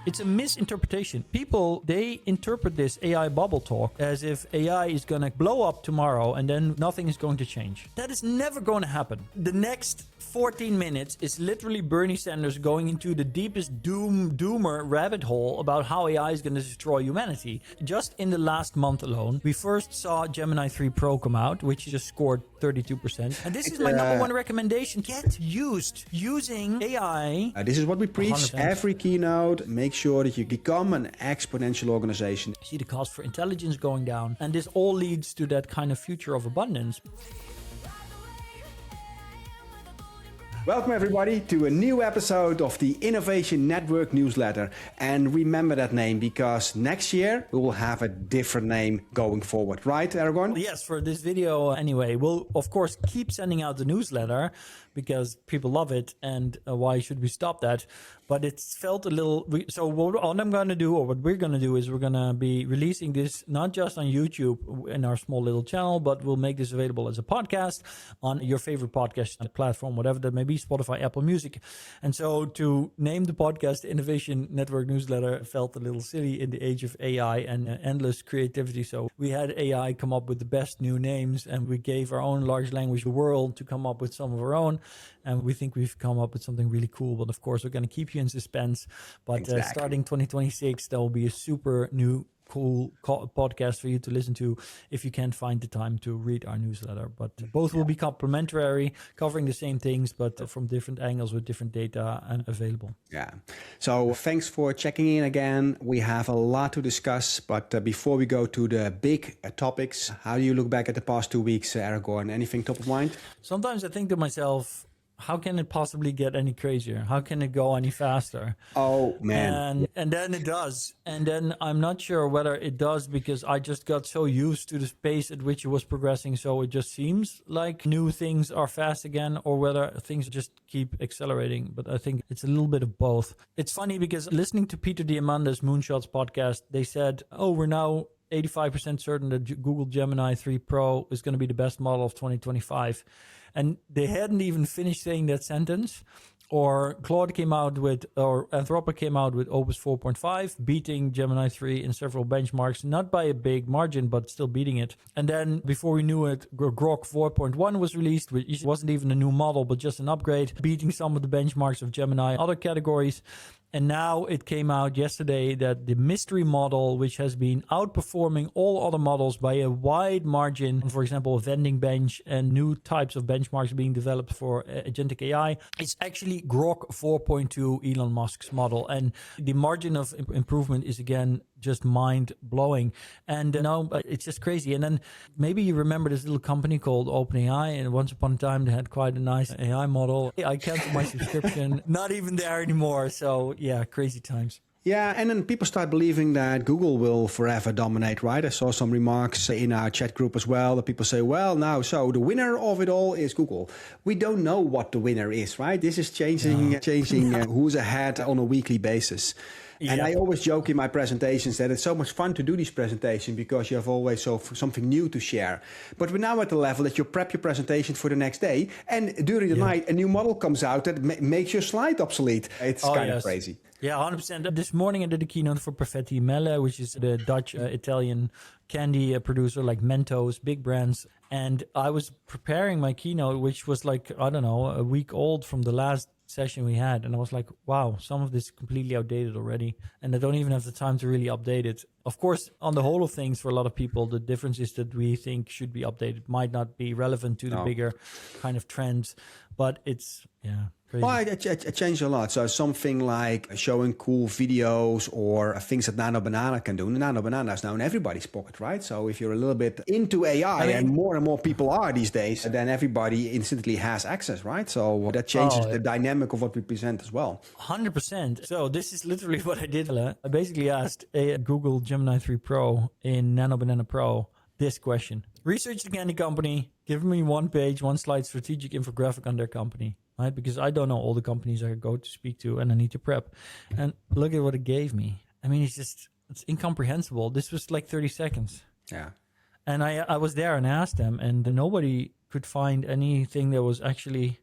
It's a misinterpretation. People, they interpret this AI bubble talk as if AI is going to blow up tomorrow and then nothing is going to change. That is never going to happen. The next 14 minutes is literally Bernie Sanders going into the deepest doomer rabbit hole about how AI is going to destroy humanity. Just in the last month alone, we first saw Gemini 3 Pro come out, which just scored 32%. And this is my number one recommendation. Get using AI. This is what we preach 100%. every keynote. Make sure that you become an exponential organization. See the cost for intelligence going down. And this all leads to that kind of future of abundance. Welcome everybody to a new episode of the Innovation Network newsletter. And remember that name because next year we will have a different name going forward. Right, Aragorn? Yes, for this video anyway. We'll, of course, keep sending out the newsletter because people love it. And why should we stop that? But it's felt a little... So what I'm going to do, or what we're going to do, is we're going to be releasing this not just on YouTube in our small little channel, but we'll make this available as a podcast on your favorite podcast platform, whatever that may be, Spotify, Apple Music. And so to name the podcast Innovation Network Newsletter felt a little silly in the age of AI and endless creativity. So we had AI come up with the best new names, and we gave our own large language the world to come up with some of our own. And we think we've come up with something really cool. But of course, we're going to keep you in suspense. But starting 2026, there will be a super new cool podcast for you to listen to if you can't find the time to read our newsletter. But both will be complementary, covering the same things, but from different angles with different data and available. Yeah. So thanks for checking in again. We have a lot to discuss, but before we go to the big topics, how do you look back at the past 2 weeks, Aragorn? Anything top of mind? Sometimes I think to myself, how can it possibly get any crazier? How can it go any faster? Oh, man. And then it does. And then I'm not sure whether it does because I just got so used to the pace at which it was progressing. So it just seems like new things are fast again, or whether things just keep accelerating. But I think it's a little bit of both. It's funny because listening to Peter Diamandis' Moonshots podcast, they said, oh, we're now 85% certain that Google Gemini 3 Pro is going to be the best model of 2025. And they hadn't even finished saying that sentence, or Claude came out with, or Anthropic came out with Opus 4.5, beating Gemini 3 in several benchmarks, not by a big margin, but still beating it. And then before we knew it, Grok 4.1 was released, which wasn't even a new model, but just an upgrade, beating some of the benchmarks of Gemini, other categories. And now it came out yesterday that the mystery model, which has been outperforming all other models by a wide margin, for example, vending bench and new types of benchmarks being developed for agentic AI, is actually Grok 4.2, Elon Musk's model. And the margin of improvement is, again, just mind-blowing. And now it's just crazy. And then maybe you remember this little company called OpenAI, and once upon a time they had quite a nice AI model. I canceled my subscription, not even there anymore. So yeah, crazy times. Yeah, and then people start believing that Google will forever dominate, right? I saw some remarks in our chat group as well that people say, well, now, so the winner of it all is Google. We don't know what the winner is, right? This is changing who's ahead on a weekly basis. And I always joke in my presentations that it's so much fun to do these presentations because you have always something new to share. But we're now at the level that you prep your presentation for the next day, and during the night, a new model comes out that makes your slide obsolete. It's kind of crazy. Yeah, 100%. This morning I did a keynote for Perfetti Melle, which is the Dutch, Italian candy producer like Mentos, big brands. And I was preparing my keynote, which was like, I don't know, a week old from the last session we had, and I was like, wow, some of this is completely outdated already, and I don't even have the time to really update it. Of course, on the whole of things, for a lot of people, the difference is that we think should be updated might not be relevant to the bigger kind of trends, but it's crazy. Well, it changed a lot. So something like showing cool videos or things that Nano Banana can do. Nano Banana is now in everybody's pocket, right? So if you're a little bit into AI, and more people are these days, then everybody instantly has access, right? So that changes the dynamic of what we present as well. 100%. So this is literally what I did. I basically asked Google Gemini 3 Pro in Nano Banana Pro this question. Research the candy company. Give me one page, one slide strategic infographic on their company. Right? Because I don't know all the companies I go to speak to and I need to prep. And look at what it gave me. I mean, it's incomprehensible. This was like 30 seconds. Yeah. And I was there and asked them, and nobody could find anything that was actually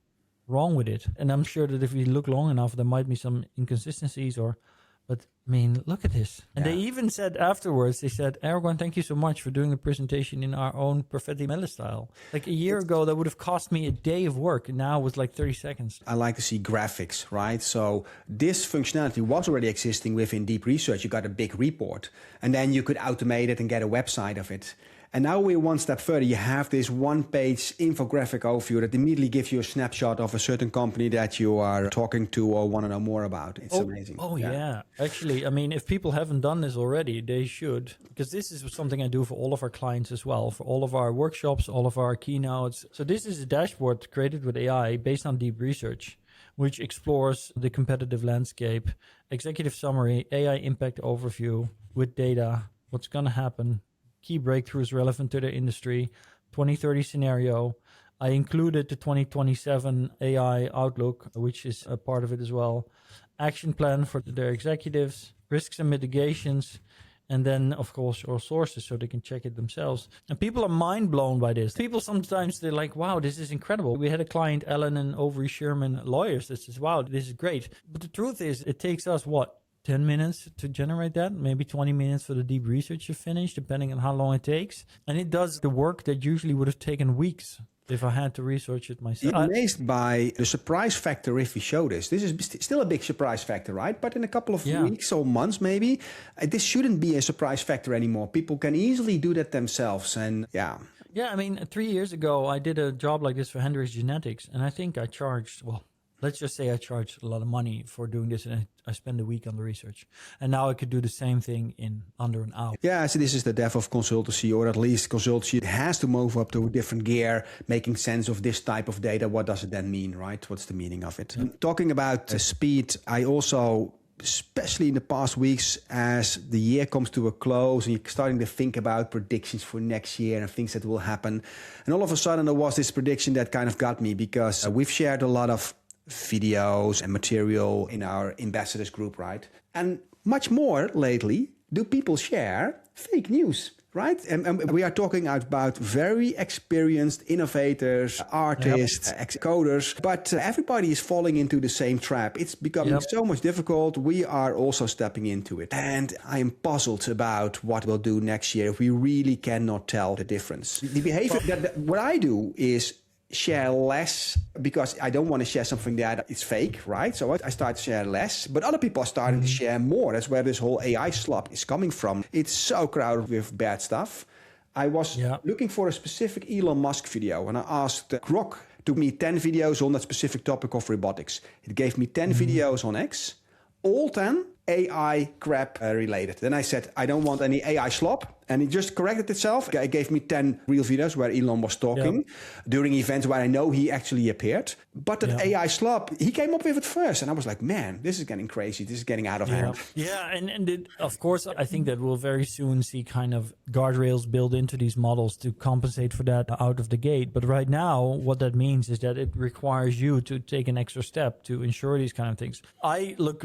wrong with it. And I'm sure that if we look long enough, there might be some inconsistencies, but I mean, look at this. And Yeah. they even said afterwards, they said, Erwan, thank you so much for doing the presentation in our own prophetic meta style. Like a year ago, that would have cost me a day of work. And now with like 30 seconds. I like to see graphics, right? So this functionality was already existing within deep research. You got a big report and then you could automate it and get a website of it. And now we're one step further. You have this one-page infographic overview that immediately gives you a snapshot of a certain company that you are talking to or want to know more about. It's amazing. Oh, yeah. Actually, I mean, if people haven't done this already, they should. Because this is something I do for all of our clients as well, for all of our workshops, all of our keynotes. So this is a dashboard created with AI based on deep research, which explores the competitive landscape, executive summary, AI impact overview with data, what's going to happen, key breakthroughs relevant to their industry, 2030 scenario. I included the 2027 AI outlook, which is a part of it as well. Action plan for their executives, risks and mitigations, and then, of course, all sources so they can check it themselves. And people are mind blown by this. People sometimes, they're like, wow, this is incredible. We had a client, Ellen and Overy Sherman lawyers, that says, wow, this is great. But the truth is, it takes us, 10 minutes to generate that, maybe 20 minutes for the deep research to finish, depending on how long it takes. And it does the work that usually would have taken weeks if I had to research it myself. I'm amazed by the surprise factor if we show this. This is still a big surprise factor, right? But in a couple of weeks or months, maybe, this shouldn't be a surprise factor anymore. People can easily do that themselves. And yeah. Yeah, I mean, 3 years ago, I did a job like this for Hendrix Genetics, and I think I charged, let's just say I charged a lot of money for doing this, and I spent a week on the research. And now I could do the same thing in under an hour. Yeah, so this is the death of consultancy, or at least consultancy has to move up to a different gear, making sense of this type of data. What does it then mean, right? What's the meaning of it? Talking about speed, I also, especially in the past weeks, as the year comes to a close and you're starting to think about predictions for next year and things that will happen. And all of a sudden there was this prediction that kind of got me, because we've shared a lot of videos and material in our ambassadors group, right? And much more lately, do people share fake news, right? And we are talking about very experienced innovators, artists, coders, but everybody is falling into the same trap. It's becoming so much difficult. We are also stepping into it. And I am puzzled about what we'll do next year if we really cannot tell the difference. The behavior what I do is share less, because I don't want to share something that is fake, right? So I start to share less, but other people are starting to share more. That's where this whole AI slop is coming from. It's so crowded with bad stuff. I was looking for a specific Elon Musk video, and I asked grok to me 10 videos on that specific topic of robotics. It gave me 10 videos on X, all 10 AI crap related. Then I said, I don't want any AI slop. And it just corrected itself. It gave me 10 real videos where Elon was talking during events where I know he actually appeared. But that AI slop, he came up with it first. And I was like, man, this is getting crazy. This is getting out of hand. Yeah, and of course, I think that we'll very soon see kind of guardrails built into these models to compensate for that out of the gate. But right now, what that means is that it requires you to take an extra step to ensure these kind of things.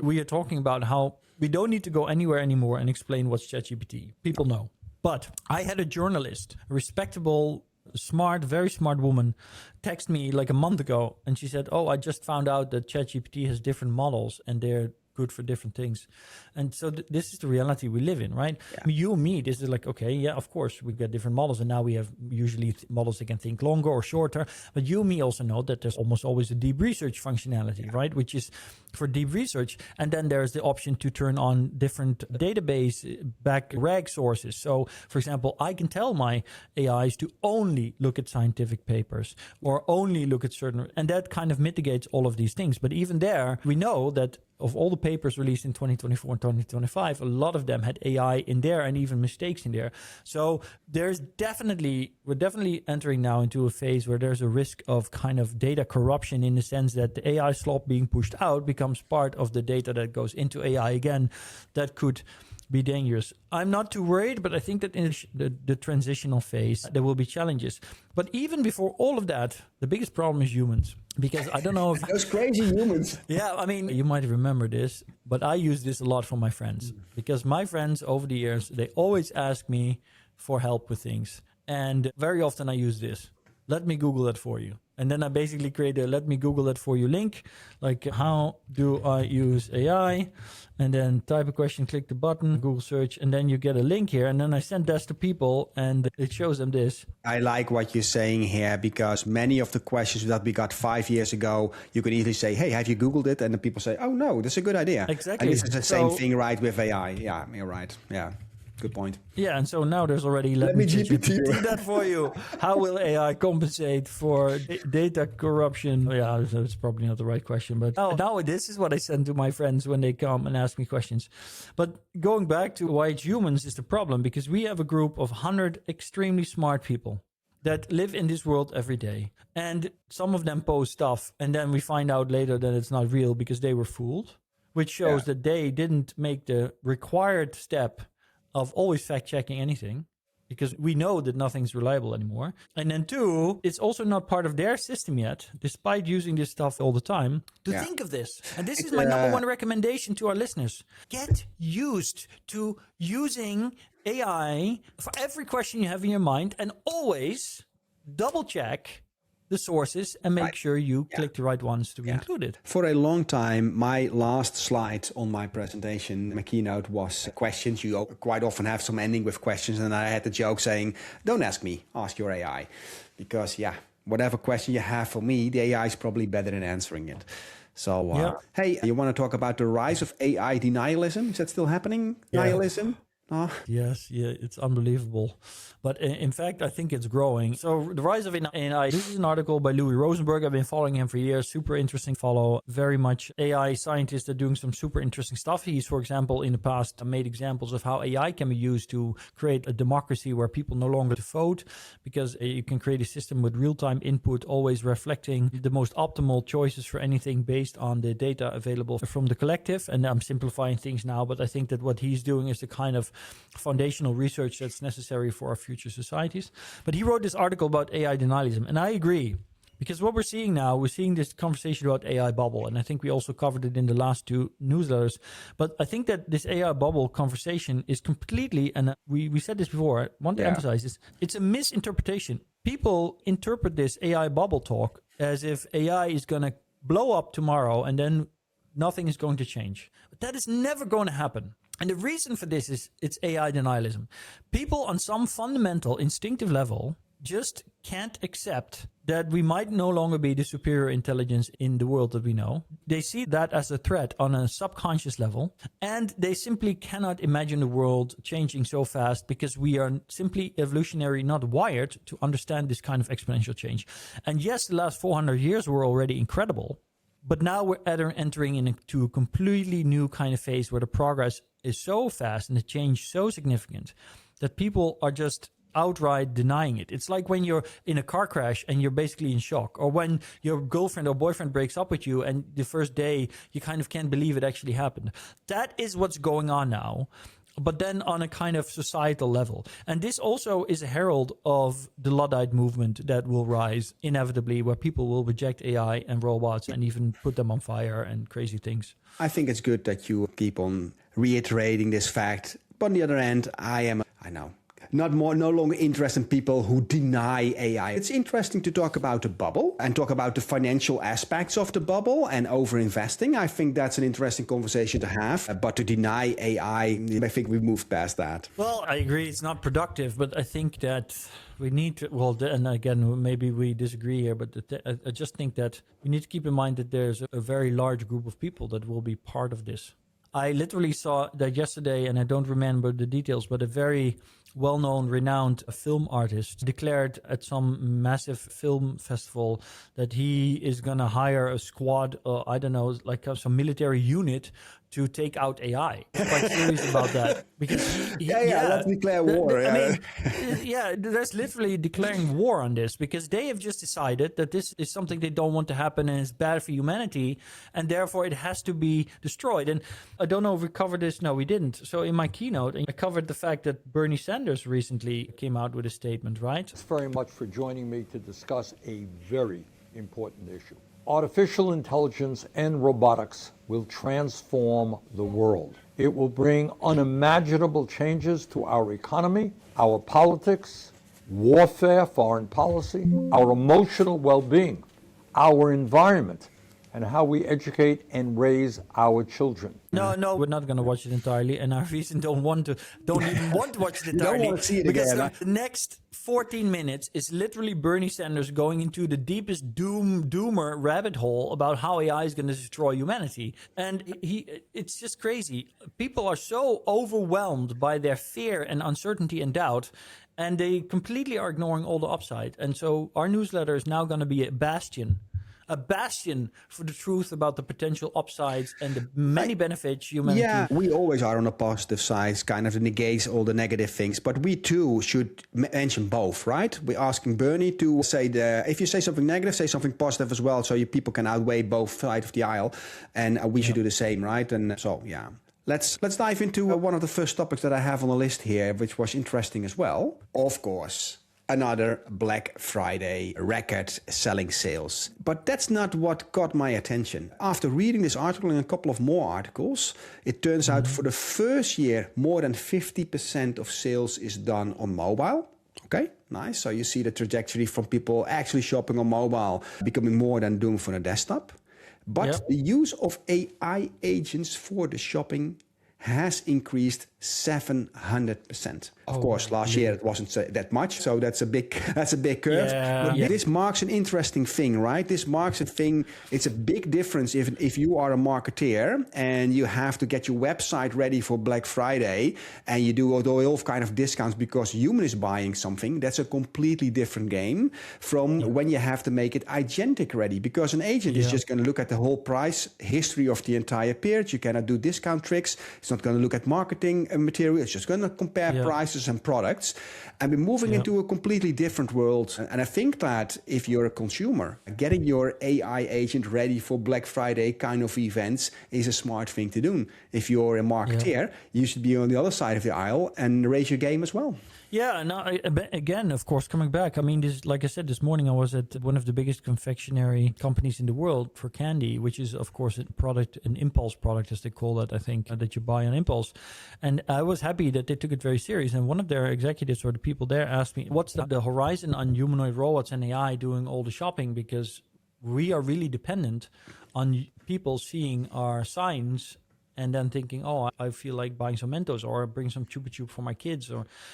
We are talking about how we don't need to go anywhere anymore and explain what's ChatGPT. People know. But I had a journalist, a respectable, smart, very smart woman, text me like a month ago, and she said, I just found out that ChatGPT has different models and they're good for different things. And so this is the reality we live in, right? I mean, you and me, this is like, okay, yeah, of course, we get different models, and now we have usually models that can think longer or shorter. But you and me also know that there's almost always a deep research functionality, right? Which is for deep research. And then there's the option to turn on different database back rag sources. So, for example, I can tell my AIs to only look at scientific papers or only look at certain, and that kind of mitigates all of these things. But even there, we know that of all the papers released in 2024 and 2025, a lot of them had AI in there and even mistakes in there. So we're definitely entering now into a phase where there's a risk of kind of data corruption, in the sense that the AI slop being pushed out becomes part of the data that goes into AI again. That could be dangerous. I'm not too worried, but I think that in the transitional phase, there will be challenges. But even before all of that, the biggest problem is humans. Because I don't know if... Those crazy humans. Yeah, I mean, you might remember this, but I use this a lot for my friends. Because my friends over the years, they always ask me for help with things. And very often I use this. Let me Google that for you. And then I basically create a let me Google it for you link, like how do I use AI? And then type a question, click the button, Google search, and then you get a link here. And then I send that to people and it shows them this. I like what you're saying here, because many of the questions that we got 5 years ago, you can easily say, hey, have you Googled it? And the people say, oh, no, that's a good idea. Exactly. And this is the same thing, right, with AI. Yeah, you're right. Yeah. Good point. Yeah, and so now there's already let me GPT that for you. How will AI compensate for data corruption? Yeah, that's probably not the right question, but now this is what I send to my friends when they come and ask me questions. But going back to why it's humans is the problem, because we have a group of 100 extremely smart people that live in this world every day. And some of them post stuff, and then we find out later that it's not real because they were fooled, which shows that they didn't make the required step of always fact-checking anything, because we know that nothing's reliable anymore. And then two, it's also not part of their system yet, despite using this stuff all the time, to think of this. And this is my number one recommendation to our listeners. Get used to using AI for every question you have in your mind, and always double-check the sources and make sure you click the right ones to be included. For a long time, my last slide on my presentation, my keynote, was questions. You quite often have some ending with questions, and I had the joke saying, don't ask me, ask your AI. Because, whatever question you have for me, the AI is probably better than answering it. So, hey, you want to talk about the rise of AI denialism? Is that still happening? Nihilism? Yes, it's unbelievable. But in fact, I think it's growing. So the rise of AI, this is an article by Louis Rosenberg. I've been following him for years. Super interesting follow. Very much AI scientists are doing some super interesting stuff. He's, for example, in the past made examples of how AI can be used to create a democracy where people no longer vote, because you can create a system with real-time input, always reflecting the most optimal choices for anything based on the data available from the collective. And I'm simplifying things now, but I think that what he's doing is the kind of foundational research that's necessary for our future societies. But he wrote this article about AI denialism, and I agree, because what we're seeing now, we're seeing this conversation about AI bubble, and I think we also covered it in the last two newsletters. But I think that this AI bubble conversation is completely, and we said this before, I want to emphasize this, it's a misinterpretation. People interpret this AI bubble talk as if AI is going to blow up tomorrow and then nothing is going to change. But that is never going to happen. And the reason for this is it's AI denialism. People on some fundamental instinctive level just can't accept that we might no longer be the superior intelligence in the world that we know. They see that as a threat on a subconscious level, and they simply cannot imagine the world changing so fast, because we are simply evolutionary not wired to understand this kind of exponential change. And yes, the last 400 years were already incredible, but now we're entering into a completely new kind of phase where the progress is so fast and the change so significant that people are just outright denying it. It's like when you're in a car crash and you're basically in shock, or when your girlfriend or boyfriend breaks up with you and the first day you kind of can't believe it actually happened. That is what's going on now, but then on a kind of societal level. And this also is a herald of the Luddite movement that will rise inevitably, where people will reject AI and robots and even put them on fire and crazy things. I think it's good that you keep on reiterating this fact. But on the other hand, I know, no longer interested in people who deny AI. It's interesting to talk about the bubble and talk about the financial aspects of the bubble and overinvesting. I think that's an interesting conversation to have. But to deny AI, I think we've moved past that. Well, I agree. It's not productive, but I think that we need to, and again, maybe we disagree here, but I just think that we need to keep in mind that there's a very large group of people that will be part of this. I literally saw that yesterday, and I don't remember the details, but a very well-known, renowned film artist declared at some massive film festival that he is going to hire a squad, I don't know, like some military unit to take out AI. I'm quite serious about that. Because let's declare war. There's literally declaring war on this, because they have just decided that this is something they don't want to happen and it's bad for humanity, and therefore it has to be destroyed. And I don't know if we covered this. No, we didn't. So in my keynote, I covered the fact that Bernie Sanders recently came out with a statement, right? Thanks very much for joining me to discuss a very important issue. Artificial intelligence and robotics will transform the world. It will bring unimaginable changes to our economy, our politics, warfare, foreign policy, our emotional well-being, our environment, and how we educate and raise our children. No, we're not going to watch it entirely, and our reason don't even want to watch it You don't entirely. want to see it because again, the next 14 minutes is literally Bernie Sanders going into the deepest doomer rabbit hole about how AI is going to destroy humanity, and it's just crazy. People are so overwhelmed by their fear and uncertainty and doubt, and they completely are ignoring all the upside. And so our newsletter is now going to be a bastion for the truth about the potential upsides and the many benefits humanity. Yeah, we always are on the positive side, kind of negates all the negative things, but we too should mention both, right? We're asking Bernie to say if you say something negative, say something positive as well, so people can outweigh both sides of the aisle, and we should do the same, right? And so, yeah. Let's dive into one of the first topics that I have on the list here, which was interesting as well. Of course, another Black Friday record selling sales. But that's not what caught my attention. After reading this article and a couple of more articles, it turns out for the first year, more than 50% of sales is done on mobile. Okay, nice. So you see the trajectory from people actually shopping on mobile becoming more than doing for the desktop. But the use of AI agents for the shopping has increased 700%. Of course, last year it wasn't that much, so that's a big curve. Yeah. But this marks an interesting thing, right? This marks a thing. It's a big difference if you are a marketeer and you have to get your website ready for Black Friday and you do all kind of discounts because human is buying something. That's a completely different game from when you have to make it agentic ready, because an agent is just going to look at the whole price history of the entire period. You cannot do discount tricks. It's not going to look at marketing material. It's just going to compare prices and products. And we're moving into a completely different world. And I think that if you're a consumer, getting your AI agent ready for Black Friday kind of events is a smart thing to do. If you're a marketeer, you should be on the other side of the aisle and raise your game as well. Yeah, and again, of course, coming back, I mean, like I said, this morning I was at one of the biggest confectionery companies in the world for candy, which is, of course, an impulse product, as they call it, I think, that you buy on impulse. And I was happy that they took it very serious. And one of their executives or the people there asked me, what's the horizon on humanoid robots and AI doing all the shopping? Because we are really dependent on people seeing our signs and then thinking, oh, I feel like buying some Mentos or bring some Chupa Chup for my kids.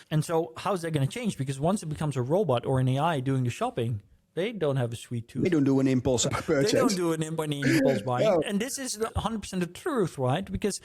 And so how's that going to change? Because once it becomes a robot or an AI doing the shopping, they don't have a sweet tooth. They don't do an impulse purchase. They don't do any impulse buying. No. And this is 100% the truth, right? Because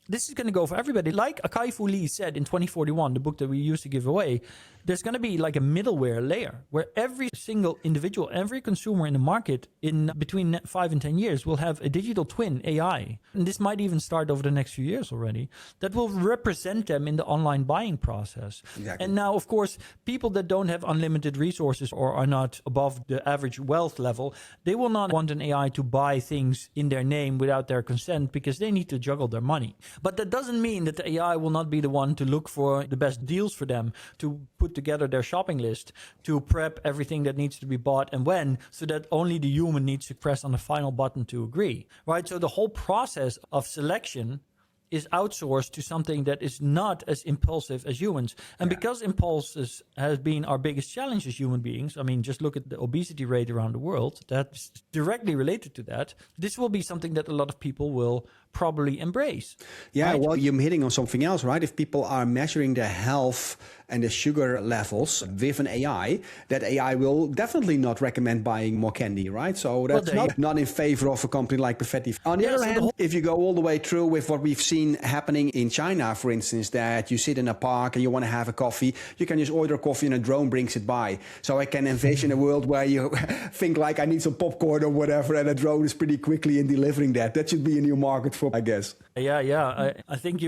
this is going to go for everybody. Like Kai-Fu Lee said in 2041, the book that we used to give away, there's going to be like a middleware layer where every single individual, every consumer in the market in between 5 and 10 years will have a digital twin AI. And this might even start over the next few years already, that will represent them in the online buying process. Exactly. And now, of course, people that don't have unlimited resources or are not above the average wealth level, they will not want an AI to buy things in their name without their consent because they need to juggle their money. But that doesn't mean that the AI will not be the one to look for the best deals for them, to put together their shopping list, to prep everything that needs to be bought and when, so that only the human needs to press on the final button to agree, right? So the whole process of selection is outsourced to something that is not as impulsive as humans. And because impulses has been our biggest challenge as human beings, I mean, just look at the obesity rate around the world, that's directly related to that. This will be something that a lot of people will probably embrace. Yeah, right? well, you're hitting on something else, right? If people are measuring their health and the sugar levels with an AI, that AI will definitely not recommend buying more candy, right? So that's not in favor of a company like Perfetti. On the other hand, if you go all the way through with what we've seen happening in China, for instance, that you sit in a park and you want to have a coffee, you can just order a coffee and a drone brings it by. So I can envision a world where you think like, I need some popcorn or whatever, and a drone is pretty quickly in delivering that. That should be a new market for, I guess. Yeah. I think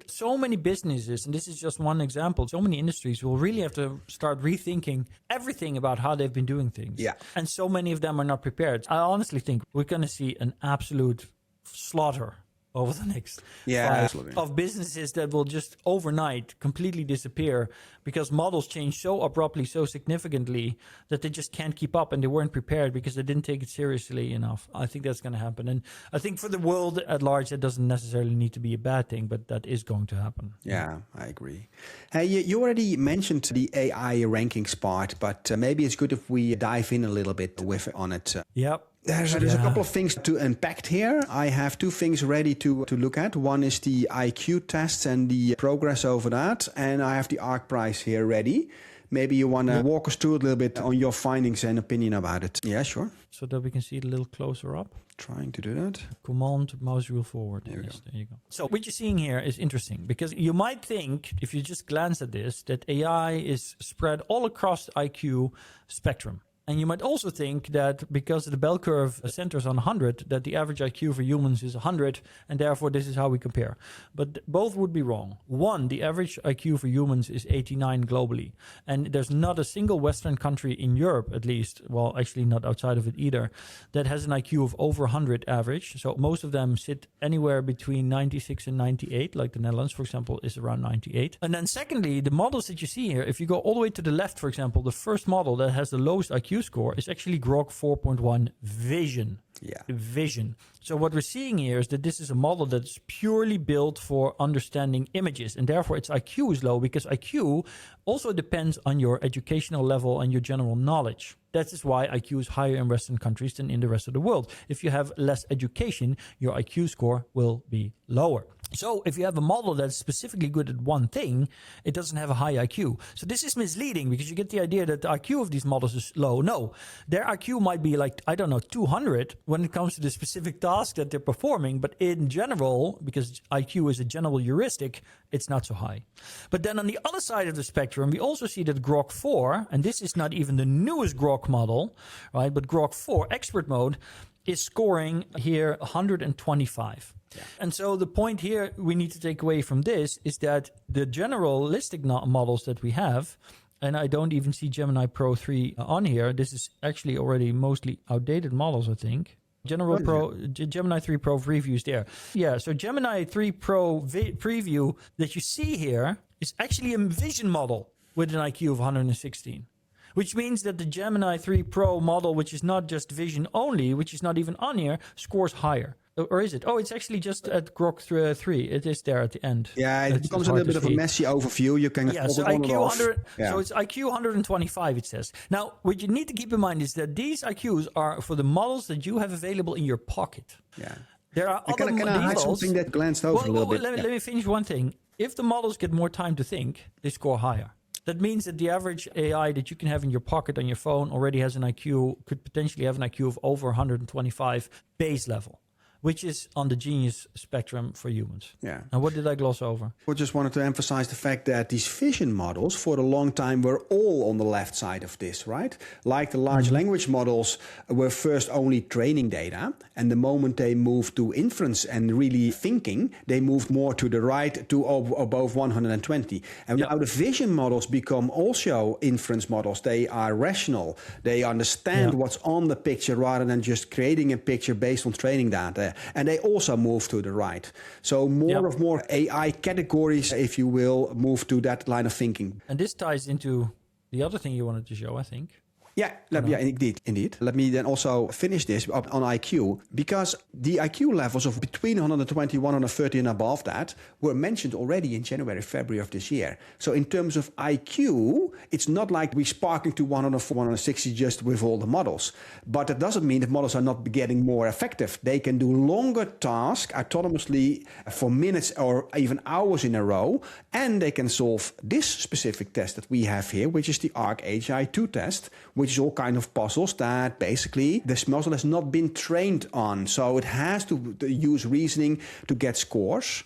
so many businesses, and this is just one example, so many industries will really have to start rethinking everything about how they've been doing things. Yeah. And so many of them are not prepared. I honestly think we're going to see an absolute slaughter over the next Yeah, 5 absolutely. of businesses that will just overnight completely disappear because models change so abruptly, so significantly that they just can't keep up, and they weren't prepared because they didn't take it seriously enough. I think that's going to happen. And I think for the world at large, that doesn't necessarily need to be a bad thing, but that is going to happen. Yeah, I agree. Hey, you already mentioned the AI rankings part, but maybe it's good if we dive in a little bit on it. Yep. There's a couple of things to unpack here. I have 2 things ready to look at. One is the IQ tests and the progress over that. And I have the ARC prize here ready. Maybe you want to walk us through a little bit on your findings and opinion about it. Yeah, sure. So that we can see it a little closer up. Trying to do that. Command mouse wheel forward. There you go. So what you're seeing here is interesting because you might think, if you just glance at this, that AI is spread all across the IQ spectrum. And you might also think that because the bell curve centers on 100, that the average IQ for humans is 100, and therefore this is how we compare. But both would be wrong. One, the average IQ for humans is 89 globally. And there's not a single Western country in Europe, at least, well, actually not outside of it either, that has an IQ of over 100 average. So most of them sit anywhere between 96 and 98, like the Netherlands, for example, is around 98. And then secondly, the models that you see here, if you go all the way to the left, for example, the first model that has the lowest IQ score is actually grok 4.1 Vision. Yeah. Vision. So what we're seeing here is that this is a model that's purely built for understanding images, and therefore its IQ is low because IQ also depends on your educational level and your general knowledge. That is why IQ is higher in Western countries than in the rest of the world. If you have less education, your IQ score will be lower. So if you have a model that's specifically good at one thing, it doesn't have a high IQ. So this is misleading because you get the idea that the IQ of these models is low. No, their IQ might be like, 200 when it comes to the specific task that they're performing. But in general, because IQ is a general heuristic, it's not so high. But then on the other side of the spectrum, we also see that grok 4, and this is not even the newest grok model, right? But grok 4 expert mode is scoring here 125. Yeah. And so the point here we need to take away from this is that the generalistic models that we have, and I don't even see Gemini Pro 3 on here. This is actually already mostly outdated models, I think. Gemini 3 Pro preview is there. Yeah, so Gemini 3 Pro preview that you see here is actually a vision model with an IQ of 116. Which means that the Gemini 3 Pro model, which is not just vision only, which is not even on here, scores higher. Or is it? Oh, it's actually just at grok 3. It is there at the end. Yeah, it becomes a little bit of a messy overview. You can so IQ 100. Yeah. So it's IQ 125. It says. Now, what you need to keep in mind is that these IQs are for the models that you have available in your pocket. Yeah. There are other Can I hide something that glanced over a little bit? Let me finish one thing. If the models get more time to think, they score higher. That means that the average AI that you can have in your pocket on your phone already has an IQ, could potentially have an IQ of over 125 base level, which is on the genius spectrum for humans. Yeah. And what did I gloss over? I just wanted to emphasize the fact that these vision models for a long time were all on the left side of this, right? Like the large language models were first only training data, and the moment they moved to inference and really thinking, they moved more to the right to above 120. And now the vision models become also inference models. They are rational. They understand what's on the picture rather than just creating a picture based on training data. And they also move to the right. So more AI categories, if you will, move to that line of thinking. And this ties into the other thing you wanted to show, I think. Yeah, indeed. Let me then also finish this on IQ, because the IQ levels of between 120, 130 and above that were mentioned already in January, February of this year. So in terms of IQ, it's not like we're sparking to 104, 160 just with all the models. But that doesn't mean that models are not getting more effective. They can do longer tasks autonomously for minutes or even hours in a row, and they can solve this specific test that we have here, which is the ARC HI2 test, which is all kind of puzzles that basically this model has not been trained on. So it has to use reasoning to get scores.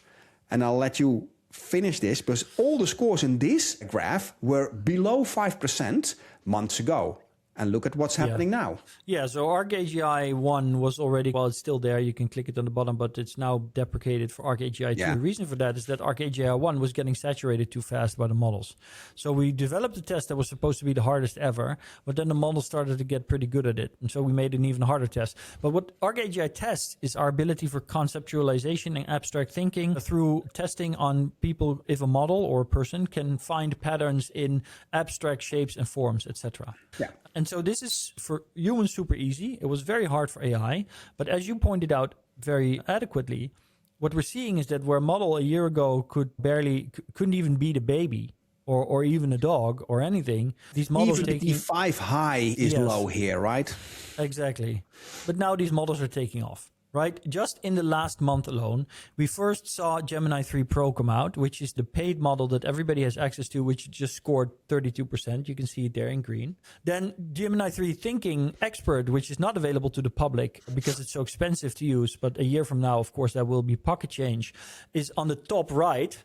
And I'll let you finish this, because all the scores in this graph were below 5% months ago. And look at what's happening now. Yeah, so ArcAGI 1 was already, well, it's still there. You can click it on the bottom, but it's now deprecated for ArcAGI 2. Yeah. The reason for that is that ArcAGI 1 was getting saturated too fast by the models. So we developed a test that was supposed to be the hardest ever, but then the models started to get pretty good at it. And so we made an even harder test. But what ArcAGI tests is our ability for conceptualization and abstract thinking through testing on people if a model or a person can find patterns in abstract shapes and forms, etc. Yeah. And so this is for humans super easy. It was very hard for AI. But as you pointed out very adequately, what we're seeing is that where a model a year ago couldn't even beat a baby or even a dog or anything, these models Even the 5 high is low here, right? Exactly. But now these models are taking off. Right? Just in the last month alone, we first saw Gemini 3 Pro come out, which is the paid model that everybody has access to, which just scored 32%. You can see it there in green. Then Gemini 3 Thinking Expert, which is not available to the public because it's so expensive to use. But a year from now, of course, that will be pocket change, is on the top right.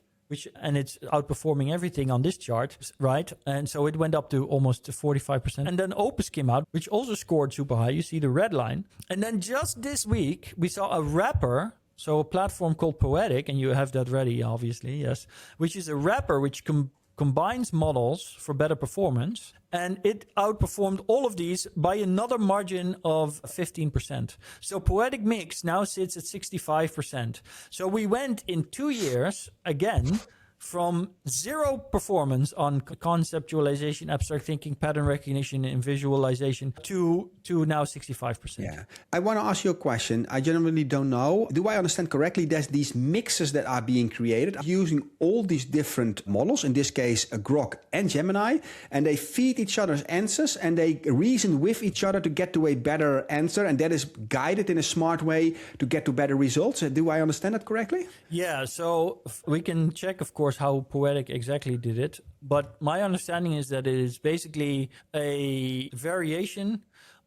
And it's outperforming everything on this chart, right? And so it went up to almost 45%. And then Opus came out, which also scored super high. You see the red line. And then just this week, we saw a wrapper, so a platform called Poetic, and you have that ready, obviously, yes, which is a wrapper which combines models for better performance. And it outperformed all of these by another margin of 15%. So Poetic Mix now sits at 65%. So we went in 2 years, again, from zero performance on conceptualization, abstract thinking, pattern recognition, and visualization to now 65%. Yeah. I want to ask you a question. I genuinely don't know. Do I understand correctly that these mixes that are being created using all these different models, in this case, a grok and Gemini, and they feed each other's answers and they reason with each other to get to a better answer, and that is guided in a smart way to get to better results? Do I understand that correctly? Yeah, so we can check, of course, how Poetic exactly did it. But my understanding is that it is basically a variation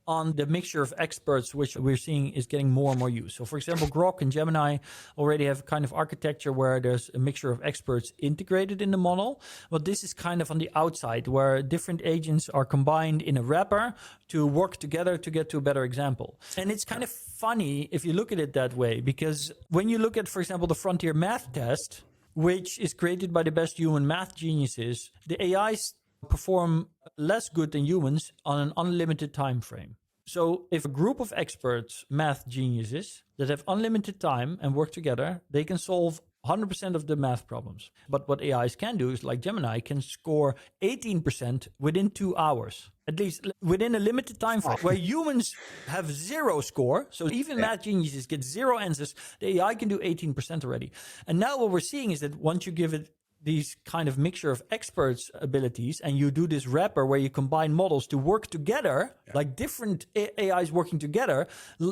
on the mixture of experts, which we're seeing is getting more and more use. So, for example, Grok and Gemini already have kind of architecture where there's a mixture of experts integrated in the model. But this is kind of on the outside, where different agents are combined in a wrapper to work together to get to a better example. And it's kind of funny if you look at it that way, because when you look at, for example, the Frontier Math Test, which is created by the best human math geniuses, the AIs perform less good than humans on an unlimited time frame. So if a group of experts, math geniuses, that have unlimited time and work together, they can solve 100% of the math problems. But what AIs can do is, like Gemini, can score 18% within 2 hours. At least within a limited time frame, where humans have zero score. So even math geniuses get zero answers. The AI can do 18% already. And now what we're seeing is that once you give it these kind of mixture of experts abilities and you do this wrapper where you combine models to work together, like different AIs working together,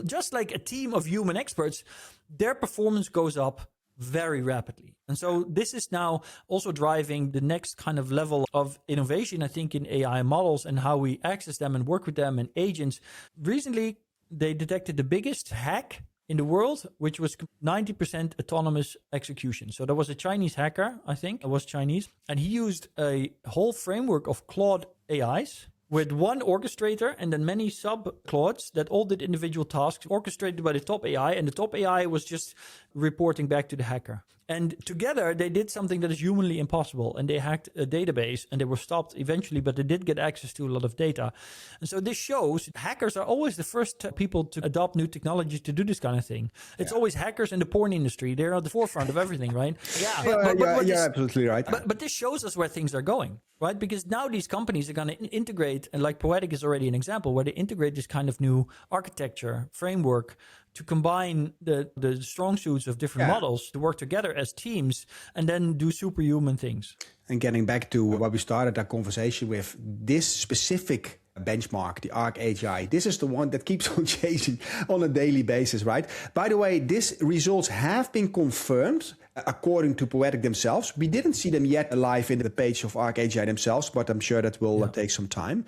just like a team of human experts, their performance goes up very rapidly. And so this is now also driving the next kind of level of innovation, I think, in AI models and how we access them and work with them and agents. Recently, they detected the biggest hack in the world, which was 90% autonomous execution. So there was a Chinese hacker, I think, it was Chinese, and he used a whole framework of Claude AIs with one orchestrator and then many sub-Claudes that all did individual tasks orchestrated by the top AI, and the top AI was just reporting back to the hacker. And together they did something that is humanly impossible, and they hacked a database and they were stopped eventually, but they did get access to a lot of data. And so this shows hackers are always the first people to adopt new technologies to do this kind of thing. It's always hackers in the porn industry. They're at the forefront of everything, right? You're absolutely right. But this shows us where things are going, right? Because now these companies are going to integrate, and like Poetic is already an example, where they integrate this kind of new architecture framework to combine the strong suits of different models to work together as teams and then do superhuman things. And getting back to what we started our conversation with, this specific benchmark, the ArcAGI, this is the one that keeps on changing on a daily basis, right? By the way, these results have been confirmed according to Poetic themselves. We didn't see them yet live in the page of ArcAGI themselves, but I'm sure that will take some time.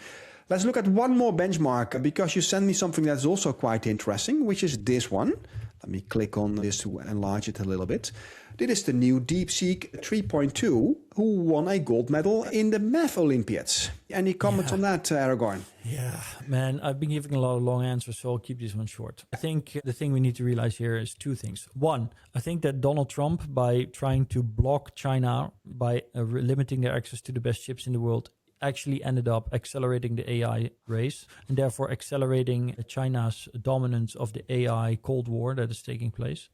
Let's look at one more benchmark, because you sent me something that's also quite interesting, which is this one. Let me click on this to enlarge it a little bit. This is the new DeepSeek 3.2, who won a gold medal in the Math Olympiads. Any comments on that, Aragorn? Yeah, man, I've been giving a lot of long answers, so I'll keep this one short. I think the thing we need to realize here is two things. One, I think that Donald Trump, by trying to block China, by limiting their access to the best chips in the world, actually ended up accelerating the AI race and therefore accelerating China's dominance of the AI Cold War that is taking place,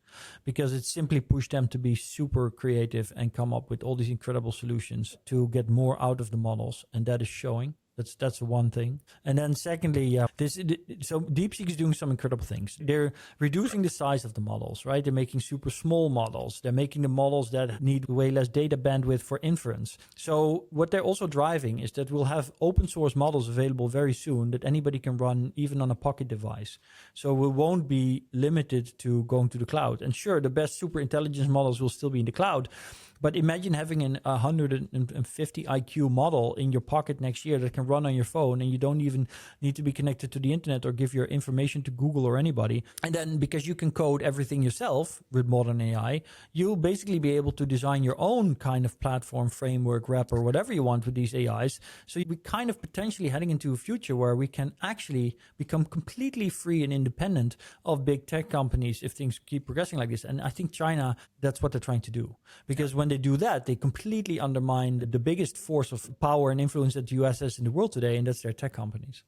because it simply pushed them to be super creative and come up with all these incredible solutions to get more out of the models, and that is showing. That's one thing. And then secondly, so DeepSeek is doing some incredible things. They're reducing the size of the models, right? They're making super small models. They're making the models that need way less data bandwidth for inference. So what they're also driving is that we'll have open source models available very soon that anybody can run even on a pocket device. So we won't be limited to going to the cloud. And sure, the best super intelligence models will still be in the cloud. But imagine having an 150 IQ model in your pocket next year that can run on your phone, and you don't even need to be connected to the internet or give your information to Google or anybody. And then because you can code everything yourself with modern AI, you'll basically be able to design your own kind of platform, framework, wrapper, whatever you want with these AIs. So we're kind of potentially heading into a future where we can actually become completely free and independent of big tech companies if things keep progressing like this. And I think China, that's what they're trying to do. Because when they do that, they completely undermine the biggest force of power and influence that the US has in the world today, and that's their tech companies.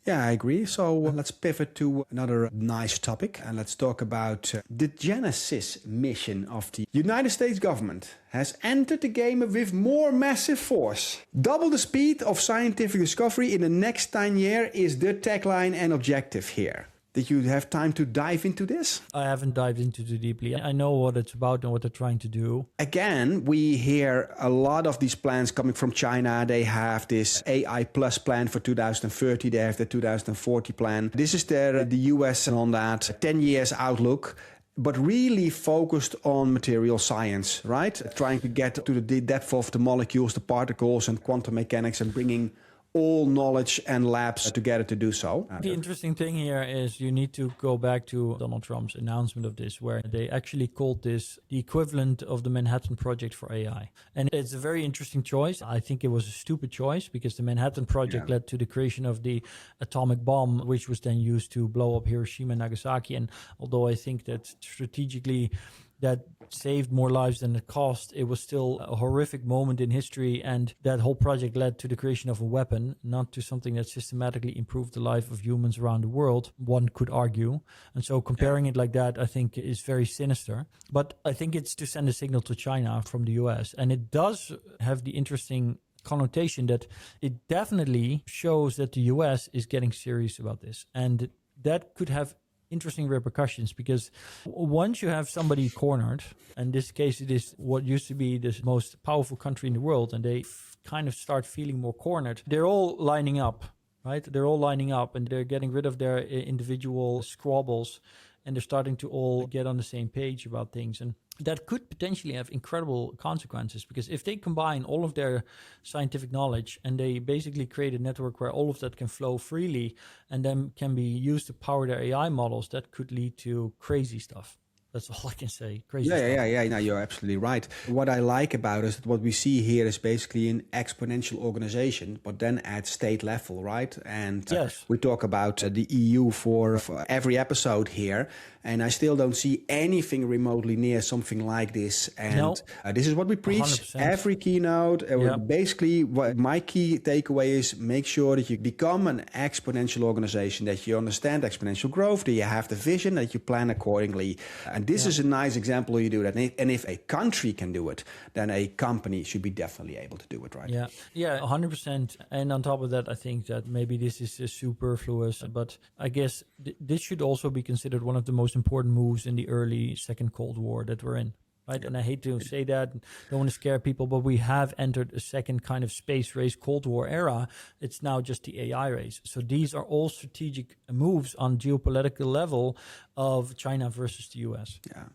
Yeah, I agree. So let's pivot to another nice topic, and let's talk about the Genesis mission of the United States government has entered the game with more massive force. Double the speed of scientific discovery in the next 10 years is the tagline and objective here. Did you have time to dive into this? I haven't dived into it deeply. I know what it's about and what they're trying to do. Again, we hear a lot of these plans coming from China. They have this AI plus plan for 2030. They have the 2040 plan. This is the US on that 10 years outlook, but really focused on material science, right? Trying to get to the depth of the molecules, the particles, and quantum mechanics, and bringing all knowledge and labs together to do so. The interesting thing here is you need to go back to Donald Trump's announcement of this, where they actually called this the equivalent of the Manhattan Project for AI. And it's a very interesting choice. I think it was a stupid choice because the Manhattan Project led to the creation of the atomic bomb, which was then used to blow up Hiroshima and Nagasaki. And although I think that strategically that saved more lives than it cost, it was still a horrific moment in history, and that whole project led to the creation of a weapon, not to something that systematically improved the life of humans around the world, one could argue. And so comparing it like that, I think, is very sinister. But I think it's to send a signal to China from the US, and it does have the interesting connotation that it definitely shows that the US is getting serious about this, and that could have interesting repercussions, because once you have somebody cornered, in this case it is what used to be the most powerful country in the world, and they kind of start feeling more cornered, they're all lining up, right? They're all lining up and they're getting rid of their individual squabbles, and they're starting to all get on the same page about things. And that could potentially have incredible consequences, because if they combine all of their scientific knowledge and they basically create a network where all of that can flow freely and then can be used to power their AI models, that could lead to crazy stuff. That's all I can say. Crazy stuff. Yeah. No, you're absolutely right. What I like about it is that what we see here is basically an exponential organization, but then at state level, right? And we talk about the EU for every episode here, and I still don't see anything remotely near something like this. And this is what we preach 100%. Every keynote. Basically, what my key takeaway is: make sure that you become an exponential organization, that you understand exponential growth, that you have the vision, that you plan accordingly. And this is a nice example you do that. And if a country can do it, then a company should be definitely able to do it, right? Yeah, 100%. And on top of that, I think that maybe this is superfluous, but I guess this should also be considered one of the most important moves in the early second Cold War that we're in. Right. And I hate to say that, don't want to scare people, but we have entered a second kind of space race, Cold War era. It's now just the AI race. So these are all strategic moves on geopolitical level of China versus the US. Yeah.